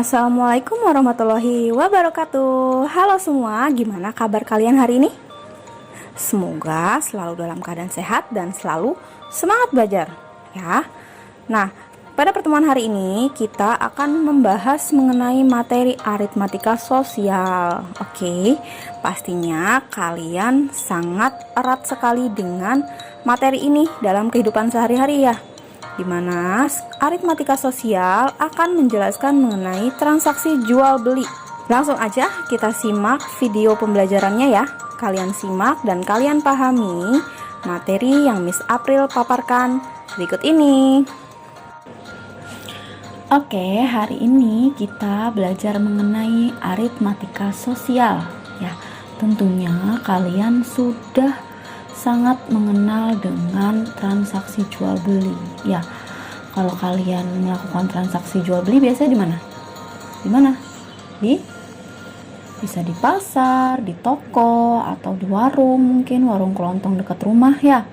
Assalamualaikum warahmatullahi wabarakatuh. Halo semua, gimana kabar kalian hari ini? Semoga selalu dalam keadaan sehat dan selalu semangat belajar ya. Nah, pada pertemuan hari ini kita akan membahas mengenai materi aritmatika sosial. Oke, pastinya kalian sangat erat sekali dengan materi ini dalam kehidupan sehari-hari ya, di mana aritmatika sosial akan menjelaskan mengenai transaksi jual beli. Langsung aja kita simak video pembelajarannya ya. Kalian simak dan kalian pahami materi yang Miss April paparkan berikut ini. Oke, hari ini kita belajar mengenai aritmatika sosial ya. Tentunya kalian sudah sangat mengenal dengan transaksi jual beli ya. Kalau kalian melakukan transaksi jual beli biasanya di mana? Di mana? Bisa di pasar, di toko, atau di warung, mungkin warung kelontong dekat rumah ya.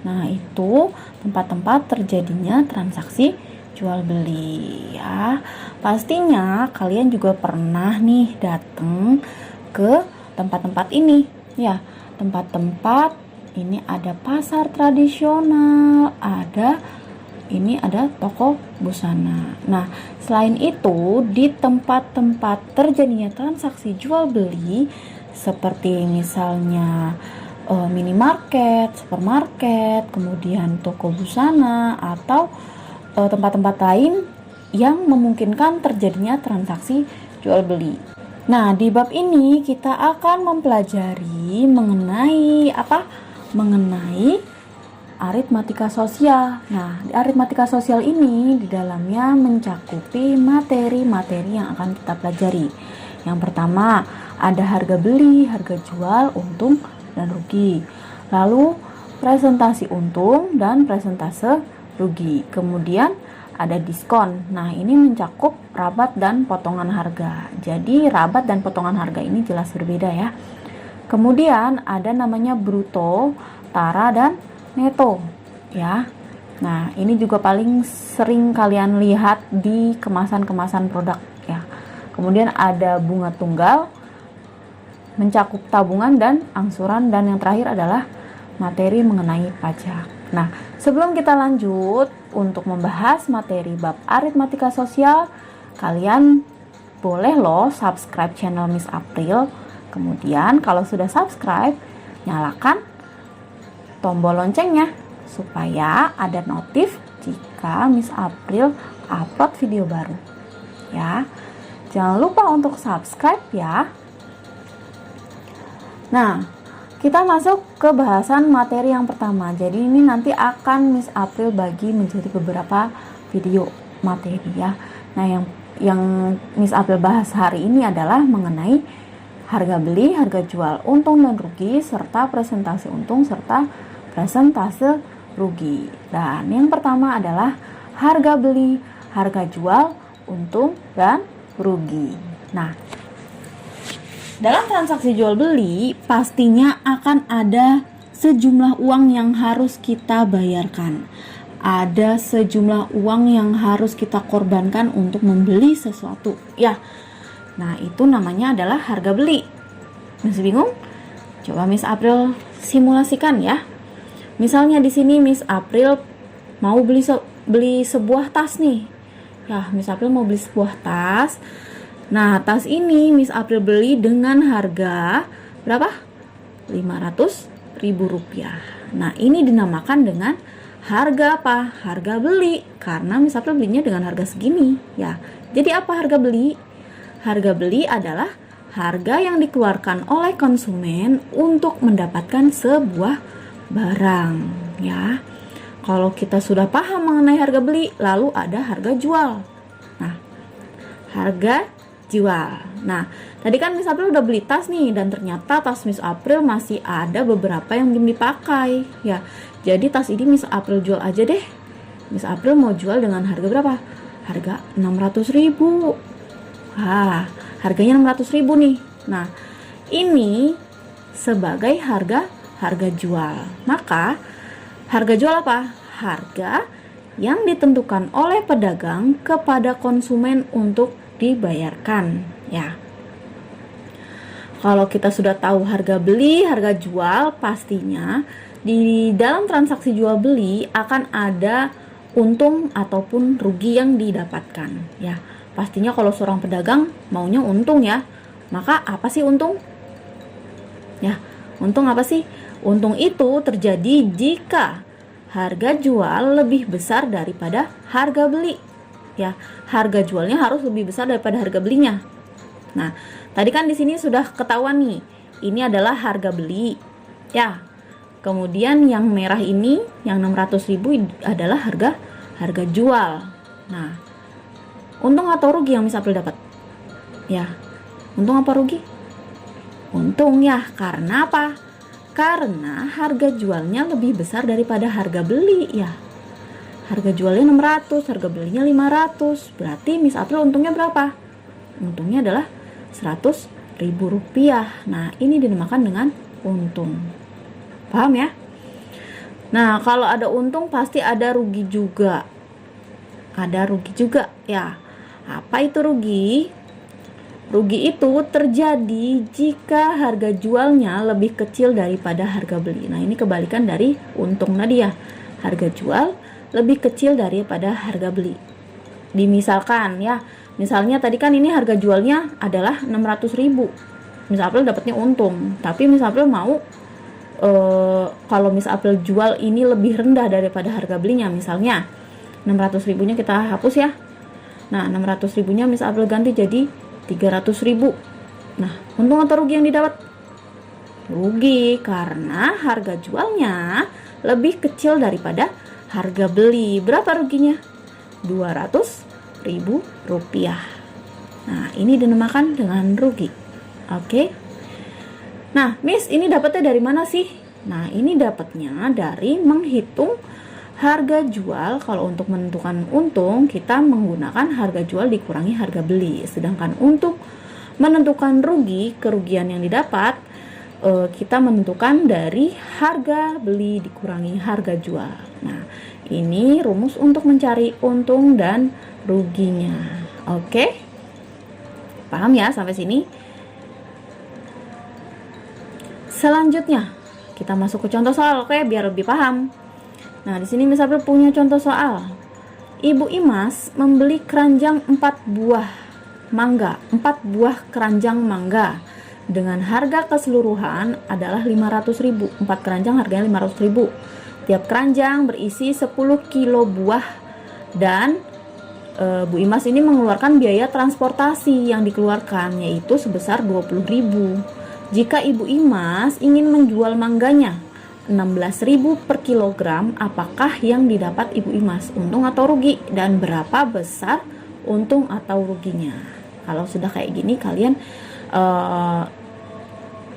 Nah, itu tempat-tempat terjadinya transaksi jual beli ya. Pastinya kalian juga pernah nih datang ke tempat-tempat ini ya. Tempat-tempat ini ada pasar tradisional, ada toko busana. Nah, selain itu di tempat-tempat terjadinya transaksi jual beli seperti misalnya minimarket, supermarket, kemudian toko busana atau tempat-tempat lain yang memungkinkan terjadinya transaksi jual beli. Nah, di bab ini kita akan mempelajari mengenai mengenai aritmatika sosial. Nah, di aritmatika sosial ini di dalamnya mencakupi materi-materi yang akan kita pelajari. Yang pertama, ada harga beli, harga jual, untung dan rugi. Lalu presentasi untung dan presentase rugi. Kemudian ada diskon. Nah, ini mencakup rabat dan potongan harga. Jadi, rabat dan potongan harga ini jelas berbeda ya. Kemudian ada namanya bruto, tara, dan neto ya. Nah, ini juga paling sering kalian lihat di kemasan-kemasan produk ya. Kemudian ada bunga tunggal, mencakup tabungan dan angsuran, dan yang terakhir adalah materi mengenai pajak. Nah, sebelum kita lanjut untuk membahas materi bab aritmatika sosial, kalian boleh loh subscribe channel Miss April. Kemudian kalau sudah subscribe, nyalakan tombol loncengnya supaya ada notif jika Miss April upload video baru ya. Jangan lupa untuk subscribe ya. Nah, kita masuk ke bahasan materi yang pertama. Jadi ini nanti akan Miss April bagi menjadi beberapa video materi ya. Nah, yang Miss April bahas hari ini adalah mengenai harga beli, harga jual, untung dan rugi, serta presentasi untung serta presentase rugi. Dan yang pertama adalah harga beli, harga jual, untung dan rugi. Nah, dalam transaksi jual beli pastinya akan ada sejumlah uang yang harus kita bayarkan. Ada sejumlah uang yang harus kita korbankan untuk membeli sesuatu ya. Nah, itu namanya adalah harga beli. Masih bingung? Coba Miss April simulasikan ya. Misalnya di sini Miss April mau beli sebuah tas nih. Ya, Miss April mau beli sebuah tas. Nah, tas ini Miss April beli dengan harga berapa? Rp500.000. Nah, ini dinamakan dengan harga apa? Harga beli. Karena Miss April belinya dengan harga segini ya. Jadi apa harga beli? Harga beli adalah harga yang dikeluarkan oleh konsumen untuk mendapatkan sebuah barang ya. Kalau kita sudah paham mengenai harga beli, lalu ada harga jual. Nah, harga jual. Nah, tadi kan Miss April udah beli tas nih, dan ternyata tas Miss April masih ada beberapa yang belum dipakai ya. Jadi tas ini Miss April jual aja deh. Miss April mau jual dengan harga berapa? Harga 600.000. Harganya 600.000 nih. Nah, ini sebagai harga jual. Maka harga jual apa? Harga yang ditentukan oleh pedagang kepada konsumen untuk dibayarkan ya. Kalau kita sudah tahu harga beli, harga jual, pastinya di dalam transaksi jual beli akan ada untung ataupun rugi yang didapatkan ya. Pastinya kalau seorang pedagang maunya untung ya. Maka apa sih untung? Ya, untung apa sih? Untung itu terjadi jika harga jual lebih besar daripada harga beli. Ya, harga jualnya harus lebih besar daripada harga belinya. Nah, tadi kan di sini sudah ketahuan nih, ini adalah harga beli. Ya. Kemudian yang merah ini, yang 600.000 adalah harga jual. Nah, untung atau rugi yang Miss April dapat? Ya. Untung apa rugi? Untung ya, karena apa? Karena harga jualnya lebih besar daripada harga beli ya. Harga jualnya 600, harga belinya 500. Berarti Miss April untungnya berapa? Untungnya adalah Rp100.000. Nah, ini dinamakan dengan untung. Paham ya? Nah, kalau ada untung pasti ada rugi juga. Ada rugi juga ya. Apa itu rugi? Rugi itu terjadi jika harga jualnya lebih kecil daripada harga beli. Nah, ini kebalikan dari untung tadi ya. Harga jual lebih kecil daripada harga beli. Dimisalkan ya, misalnya tadi kan ini harga jualnya adalah 600.000. Miss April dapatnya untung, tapi Miss April mau kalau Miss April jual ini lebih rendah daripada harga belinya, misalnya 600.000-nya kita hapus ya. Nah, 600.000-nya Miss April ganti jadi 300.000. Nah, untung atau rugi yang didapat? Rugi, karena harga jualnya lebih kecil daripada harga beli. Berapa ruginya? Rp200.000. Nah, ini dinamakan dengan rugi. Oke. Nah, Miss, ini dapatnya dari mana sih? Nah, ini dapatnya dari menghitung harga jual. Kalau untuk menentukan untung, kita menggunakan harga jual dikurangi harga beli. Sedangkan untuk menentukan rugi, kerugian yang didapat, kita menentukan dari harga beli dikurangi harga jual. Nah, ini rumus untuk mencari untung dan ruginya. Oke? Paham ya sampai sini? Selanjutnya, kita masuk ke contoh soal, oke, biar lebih paham. Nah, di sini Miss April punya contoh soal. Ibu Imas membeli keranjang 4 buah mangga, 4 buah keranjang mangga dengan harga keseluruhan adalah 500.000. 4 keranjang harganya 500.000. Tiap keranjang berisi 10 kilo buah dan Bu Imas ini mengeluarkan biaya transportasi yang dikeluarkan yaitu sebesar 20.000. Jika Ibu Imas ingin menjual mangganya 16.000 per kilogram, apakah yang didapat Ibu Imas? Untung atau rugi? Dan berapa besar untung atau ruginya? Kalau sudah kayak gini, kalian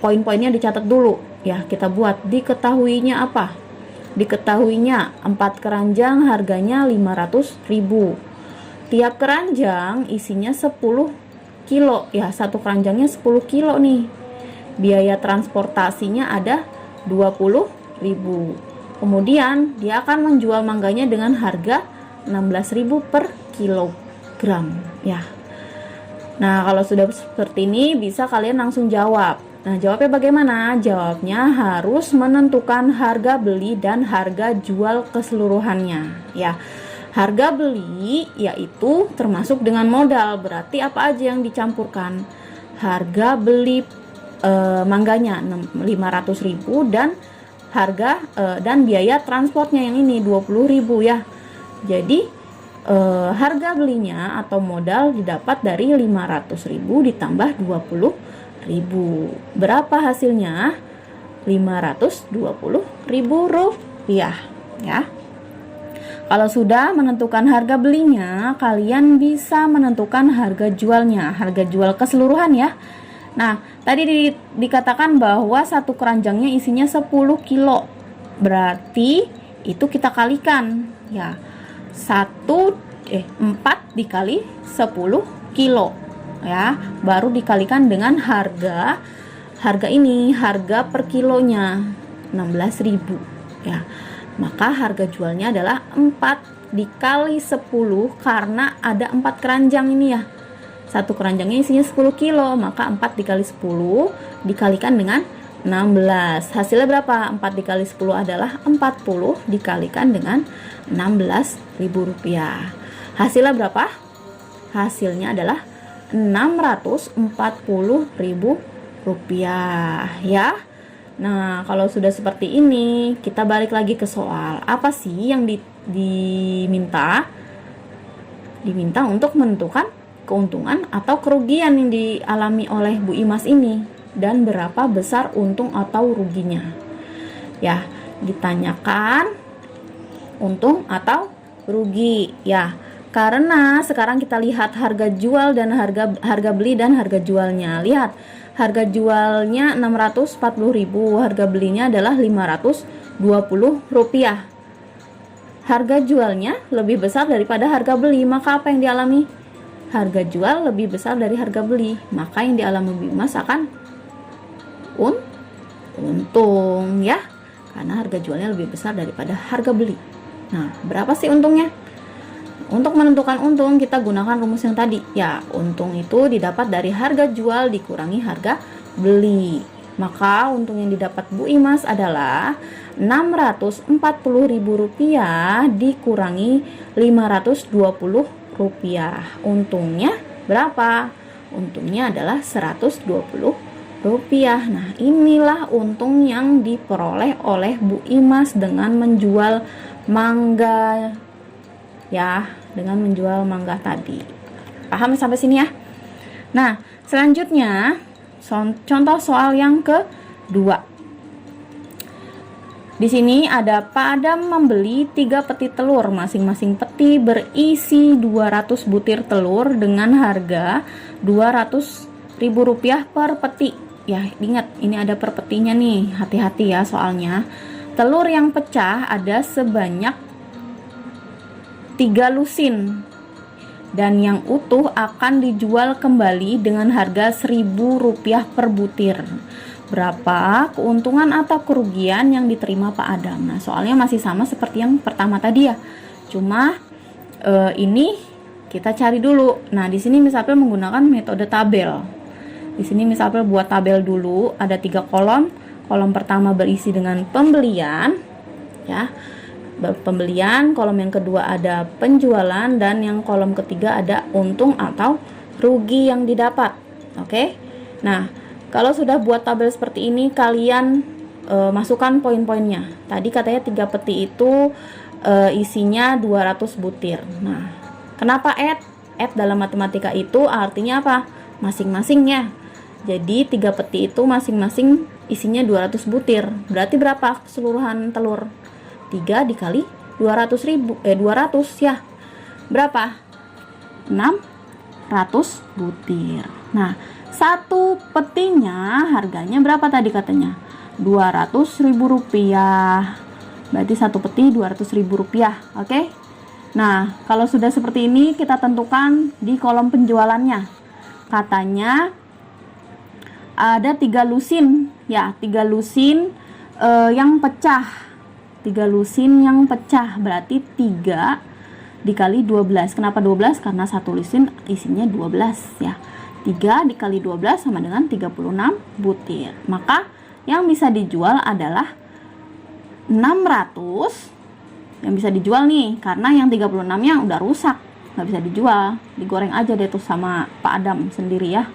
poin-poinnya dicatat dulu ya. Kita buat diketahuinya apa? Diketahuinya 4 keranjang harganya 500.000. Tiap keranjang isinya 10 kilo ya, satu keranjangnya 10 kilo nih. Biaya transportasinya ada 20.000. Kemudian dia akan menjual mangganya dengan harga 16.000 per kilogram ya. Nah, kalau sudah seperti ini bisa kalian langsung jawab. Nah, jawabnya bagaimana? Jawabnya harus menentukan harga beli dan harga jual keseluruhannya ya. Harga beli yaitu termasuk dengan modal, berarti apa aja yang dicampurkan? Harga beli mangganya 500.000 dan harga dan biaya transportnya yang ini 20.000 ya. Jadi harga belinya atau modal didapat dari 500.000 ditambah 20.000. Berapa hasilnya? 520.000 rupiah ya. Kalau sudah menentukan harga belinya, kalian bisa menentukan harga jualnya, harga jual keseluruhan ya. Nah, tadi dikatakan bahwa satu keranjangnya isinya 10 kilo. Berarti itu kita kalikan ya. 4 dikali 10 kilo ya. Baru dikalikan dengan harga ini, harga per kilonya 16.000 ya. Maka harga jualnya adalah 4 dikali 10 karena ada 4 keranjang ini ya. Satu keranjangnya isinya 10 kilo, maka 4 dikali 10 dikalikan dengan 16. Hasilnya berapa? 4 dikali 10 adalah 40 dikalikan dengan 16.000 rupiah. Hasilnya berapa? Hasilnya adalah 640.000 rupiah ya. Nah, kalau sudah seperti ini, kita balik lagi ke soal. Apa sih yang diminta? Diminta untuk menentukan keuntungan atau kerugian yang dialami oleh Bu Imas ini, dan berapa besar untung atau ruginya. Ya, ditanyakan untung atau rugi ya. Karena sekarang kita lihat harga jual dan harga beli dan harga jualnya. Lihat, harga jualnya 640.000, harga belinya adalah 520 rupiah. Harga jualnya lebih besar daripada harga beli, maka apa yang dialami? Harga jual lebih besar dari harga beli, maka yang dialami Bu Imas akan untung ya, karena harga jualnya lebih besar daripada harga beli. Nah, berapa sih untungnya? Untuk menentukan untung, kita gunakan rumus yang tadi ya. Untung itu didapat dari harga jual dikurangi harga beli. Maka untung yang didapat Bu Imas adalah 640.000 rupiah dikurangi 520 rupiah. Untungnya berapa? Untungnya adalah 120 rupiah. Nah, inilah untung yang diperoleh oleh Bu Imas dengan menjual mangga ya, dengan menjual mangga tadi. Paham sampai sini ya? Nah, selanjutnya contoh soal yang kedua. Di sini ada Pak Adam membeli 3 peti telur, masing-masing peti berisi 200 butir telur dengan harga 200.000 rupiah per peti. Ya, ingat ini ada per petinya nih, hati-hati ya soalnya. Telur yang pecah ada sebanyak 3 lusin, dan yang utuh akan dijual kembali dengan harga 1.000 rupiah per butir. Berapa keuntungan atau kerugian yang diterima Pak Adam? Nah, soalnya masih sama seperti yang pertama tadi ya. Cuma ini kita cari dulu. Nah, di sini misalnya menggunakan metode tabel. Di sini misalnya buat tabel dulu, ada 3 kolom. Kolom pertama berisi dengan pembelian ya. Pembelian, kolom yang kedua ada penjualan, dan yang kolom ketiga ada untung atau rugi yang didapat. Oke. Nah, kalau sudah buat tabel seperti ini, kalian masukkan poin-poinnya. Tadi katanya 3 peti itu isinya 200 butir. Nah, kenapa add? Add dalam matematika itu artinya apa? Masing-masingnya. Jadi 3 peti itu masing-masing isinya 200 butir. Berarti berapa keseluruhan telur? 3 dikali 200 ya. Berapa? 600 butir. Nah, satu petinya harganya berapa tadi katanya? 200.000 rupiah. Berarti satu peti 200.000 rupiah. Oke. Nah, kalau sudah seperti ini, kita tentukan di kolom penjualannya. Katanya ada 3 lusin ya, 3 lusin yang pecah. 3 lusin yang pecah berarti 3 dikali 12. Kenapa 12? Karena satu lusin isinya 12 ya. 3 dikali 12 sama dengan 36 butir. Maka yang bisa dijual adalah 600. Yang bisa dijual nih, karena yang 36 nya udah rusak, nggak bisa dijual, digoreng aja deh tuh sama Pak Adam sendiri ya.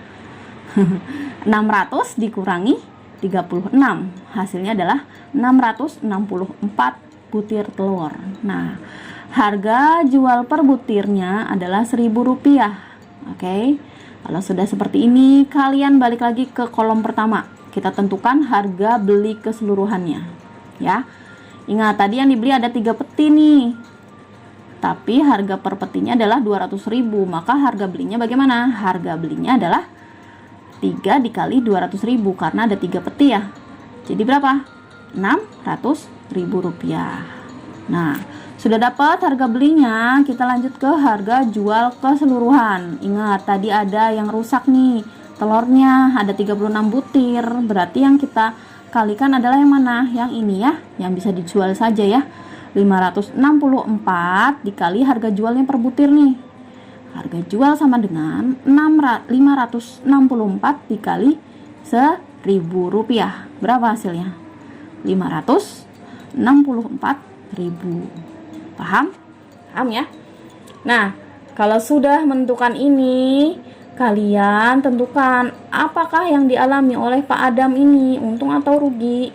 600 dikurangi 36, hasilnya adalah 664 butir telur. Nah, harga jual per butirnya adalah 1.000 rupiah. Oke. Kalau sudah seperti ini, kalian balik lagi ke kolom pertama. Kita tentukan harga beli keseluruhannya. Ya. Ingat, tadi yang dibeli ada 3 peti nih. Tapi harga per petinya adalah 200.000. Maka harga belinya bagaimana? Harga belinya adalah 3 dikali 200.000 karena ada 3 peti ya. Jadi berapa? 600.000 rupiah. Nah, sudah dapat harga belinya, kita lanjut ke harga jual keseluruhan. Ingat, tadi ada yang rusak nih, telurnya ada 36 butir. Berarti yang kita kalikan adalah yang mana? Yang ini ya, yang bisa dijual saja ya. 564 dikali harga jualnya per butir nih. Harga jual sama dengan 564 dikali Rp1.000. Berapa hasilnya? 564.000. Paham? Paham ya? Nah, kalau sudah menentukan ini, kalian tentukan apakah yang dialami oleh Pak Adam ini, untung atau rugi.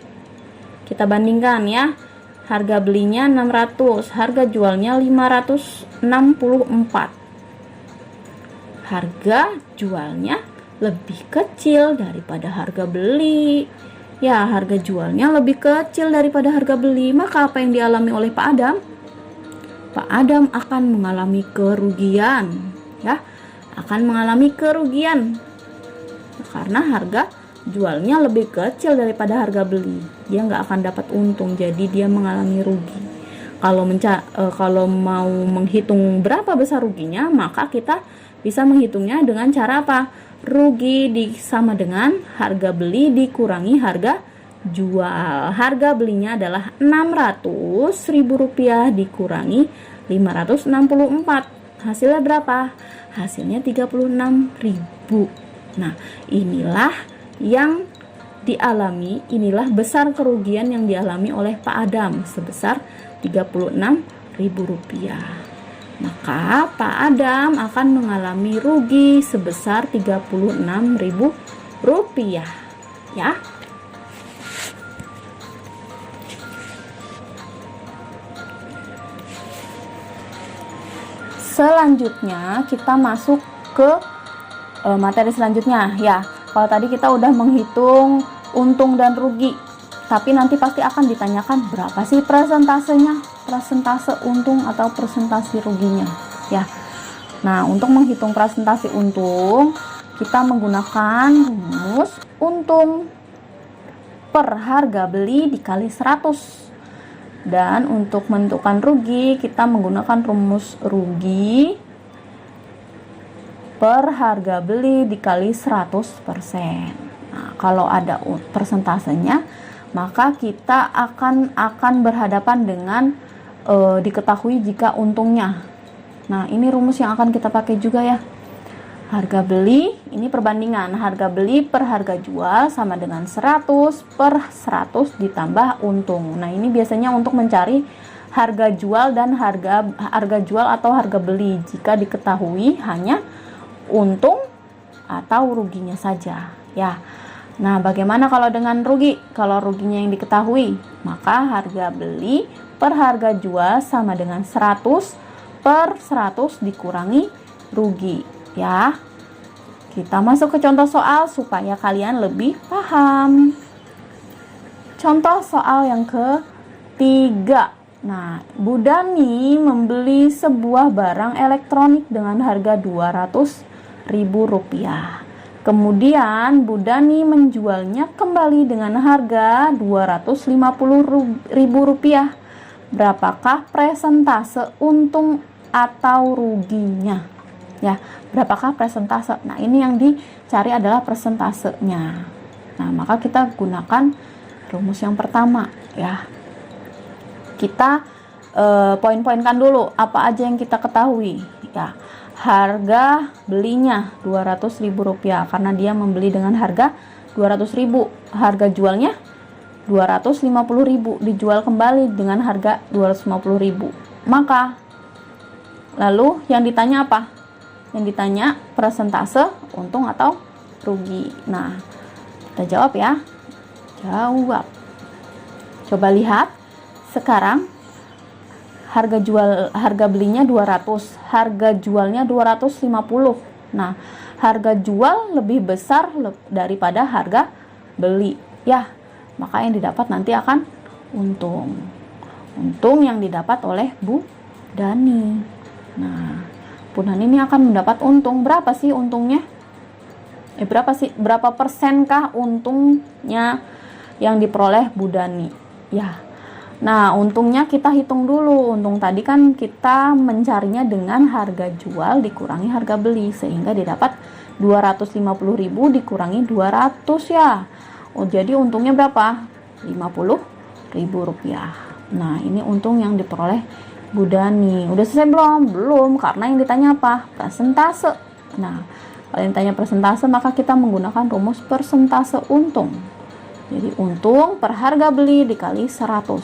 Kita bandingkan ya. Harga belinya 600, harga jualnya 564. Harga jualnya lebih kecil daripada harga beli. Ya, harga jualnya lebih kecil daripada harga beli. Maka apa yang dialami oleh Pak Adam? Pak Adam akan mengalami kerugian, ya. Akan mengalami kerugian karena harga jualnya lebih kecil daripada harga beli. Dia nggak akan dapat untung, jadi dia mengalami rugi. Kalau mau menghitung berapa besar ruginya, maka kita bisa menghitungnya dengan cara apa? Rugi sama dengan harga beli dikurangi harga jual. Harga belinya adalah Rp600.000 dikurangi 564. Hasilnya berapa? Hasilnya 36.000. Nah, inilah yang dialami, inilah besar kerugian yang dialami oleh Pak Adam sebesar Rp36.000. Maka Pak Adam akan mengalami rugi sebesar Rp36.000 ya. Selanjutnya kita masuk ke materi selanjutnya ya. Kalau tadi kita udah menghitung untung dan rugi, tapi nanti pasti akan ditanyakan berapa sih persentasenya, persentase untung atau persentase ruginya ya. Nah, untuk menghitung persentase untung, kita menggunakan rumus untung per harga beli dikali 100. Dan untuk menentukan rugi, kita menggunakan rumus rugi per harga beli dikali 100%. Nah, kalau ada persentasenya, maka kita akan berhadapan dengan diketahui jika untungnya. Nah, ini rumus yang akan kita pakai juga ya. Harga beli, ini perbandingan harga beli per harga jual sama dengan 100 per 100 ditambah untung. Nah, ini biasanya untuk mencari harga jual dan harga jual atau harga beli jika diketahui hanya untung atau ruginya saja ya. Nah, bagaimana kalau dengan rugi? Kalau ruginya yang diketahui, maka harga beli per harga jual sama dengan 100 per 100 dikurangi rugi ya. Kita masuk ke contoh soal supaya kalian lebih paham. Contoh soal yang ketiga. Nah, Bu Dani membeli sebuah barang elektronik dengan harga Rp200.000. Kemudian Bu Dani menjualnya kembali dengan harga Rp250.000. Berapakah persentase untung atau ruginya? Ya, berapakah persentase? Nah, ini yang dicari adalah persentasenya. Nah, maka kita gunakan rumus yang pertama ya. Kita poin-poinkan dulu apa aja yang kita ketahui ya. Harga belinya Rp200.000 karena dia membeli dengan harga Rp200.000. Harga jualnya Rp250.000, dijual kembali dengan harga Rp250.000. Maka lalu yang ditanya apa? Yang ditanya persentase untung atau rugi. Nah, kita jawab ya. Jawab. Coba lihat. Sekarang harga belinya 200, harga jualnya 250. Nah, harga jual lebih besar daripada harga beli ya. Maka yang didapat nanti akan untung. Untung yang didapat oleh Bu Dani. Nah, Bu Dani ini akan mendapat untung. Berapa sih untungnya? Berapa persenkah untungnya yang diperoleh Bu Dani? Ya. Nah, untungnya kita hitung dulu. Untung tadi kan kita mencarinya dengan harga jual dikurangi harga beli, sehingga didapat Rp250.000 dikurangi 200 ya. Oh, jadi untungnya berapa? Rp50.000. Nah, ini untung yang diperoleh Bu Dani. Udah selesai belum? Belum, karena yang ditanya apa? Persentase. Nah, kalau yang ditanya persentase, maka kita menggunakan rumus persentase untung. Jadi untung per harga beli dikali 100.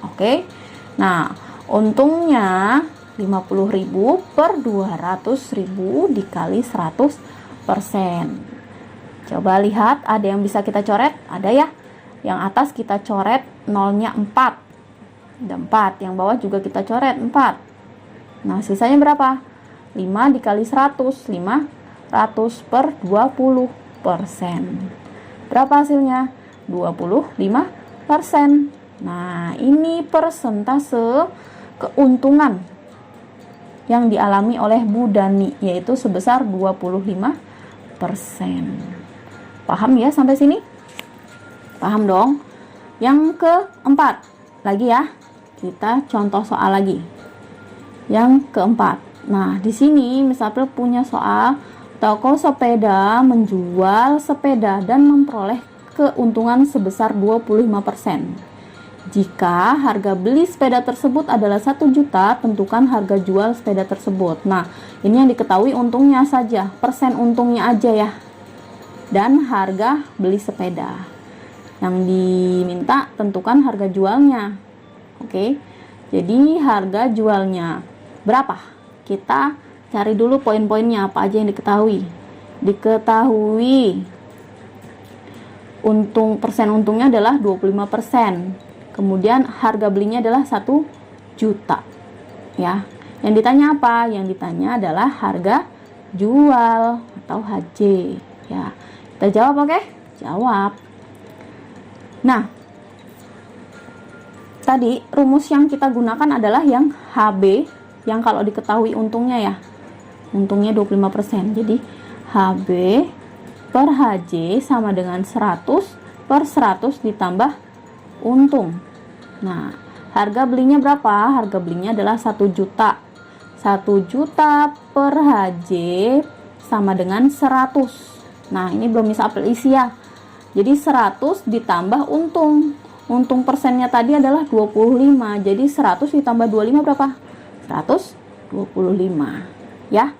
Oke. Nah, untungnya 50.000 per 200.000 dikali 100%. Coba lihat, ada yang bisa kita coret? Ada ya? Yang atas kita coret nolnya 4. Ada 4, yang bawah juga kita coret 4. Nah, sisanya berapa? 5 dikali 100, 500 per 20%. Berapa hasilnya? 25%. Nah, ini persentase keuntungan yang dialami oleh Bu Dani, yaitu sebesar 25%. Paham ya sampai sini? Paham dong? Yang keempat, lagi ya. Kita contoh soal lagi. Yang keempat. Nah, di sini misalnya punya soal toko sepeda menjual sepeda dan memperoleh keuntungan sebesar 25%. Jika harga beli sepeda tersebut adalah 1 juta, tentukan harga jual sepeda tersebut. Nah, ini yang diketahui untungnya saja, persen untungnya aja ya. Dan harga beli sepeda. Yang diminta tentukan harga jualnya. Oke, jadi harga jualnya berapa? Kita cari dulu poin-poinnya, apa aja yang diketahui. Diketahui persen untungnya adalah 25%. Kemudian harga belinya adalah 1 juta. Ya. Yang ditanya apa? Yang ditanya adalah harga jual atau HJ. Ya. Kita jawab, oke? Jawab. Nah, tadi rumus yang kita gunakan adalah yang HB, yang kalau diketahui untungnya ya, untungnya 25%. Jadi HB per HJ sama dengan 100 per 100 ditambah untung. Nah, harga belinya berapa? Harga belinya adalah 1 juta. 1 juta per HJ sama dengan 100. Nah, ini belum bisa apel isi ya. Jadi 100 ditambah untung. Untung persennya tadi adalah 25. Jadi 100 ditambah 25 berapa? 125. Ya.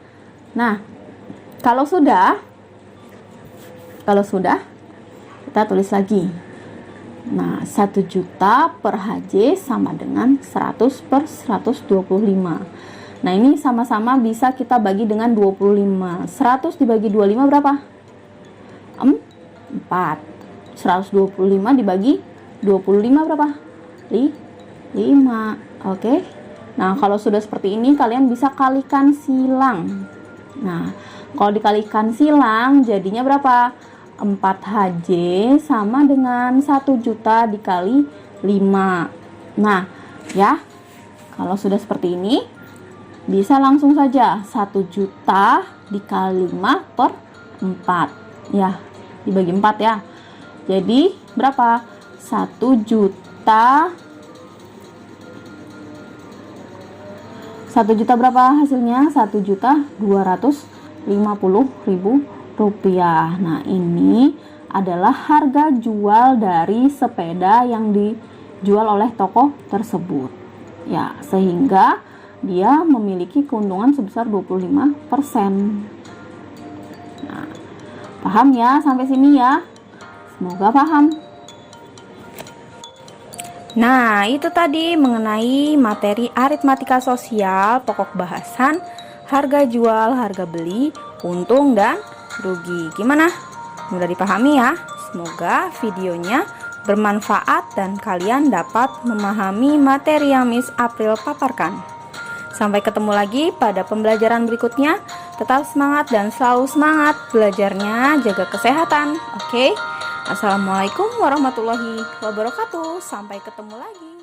Nah, kalau sudah kita tulis lagi. Nah, 1 juta per HJ sama dengan 100 per 125. Nah, ini sama-sama bisa kita bagi dengan 25. 100 dibagi 25 berapa? 4. 125 dibagi 25 berapa? 5. Oke. Nah, kalau sudah seperti ini kalian bisa kalikan silang. Nah, kalau dikalikan silang jadinya berapa? 4 HJ sama dengan 1 juta dikali 5. Nah, ya. Kalau sudah seperti ini bisa langsung saja 1 juta dikali 5 per 4. Ya, dibagi 4 ya. Jadi berapa? 1 juta berapa hasilnya? 1.250.000 rupiah. Nah, ini adalah harga jual dari sepeda yang dijual oleh toko tersebut. Ya, sehingga dia memiliki keuntungan sebesar 25%. Nah, paham ya sampai sini ya? Semoga paham. Nah, itu tadi mengenai materi aritmatika sosial, pokok bahasan, harga jual, harga beli, untung dan rugi. Gimana? Mudah dipahami ya? Semoga videonya bermanfaat dan kalian dapat memahami materi yang Miss April paparkan. Sampai ketemu lagi pada pembelajaran berikutnya. Tetap semangat dan selalu semangat belajarnya, jaga kesehatan. Oke? Assalamualaikum warahmatullahi wabarakatuh. Sampai ketemu lagi.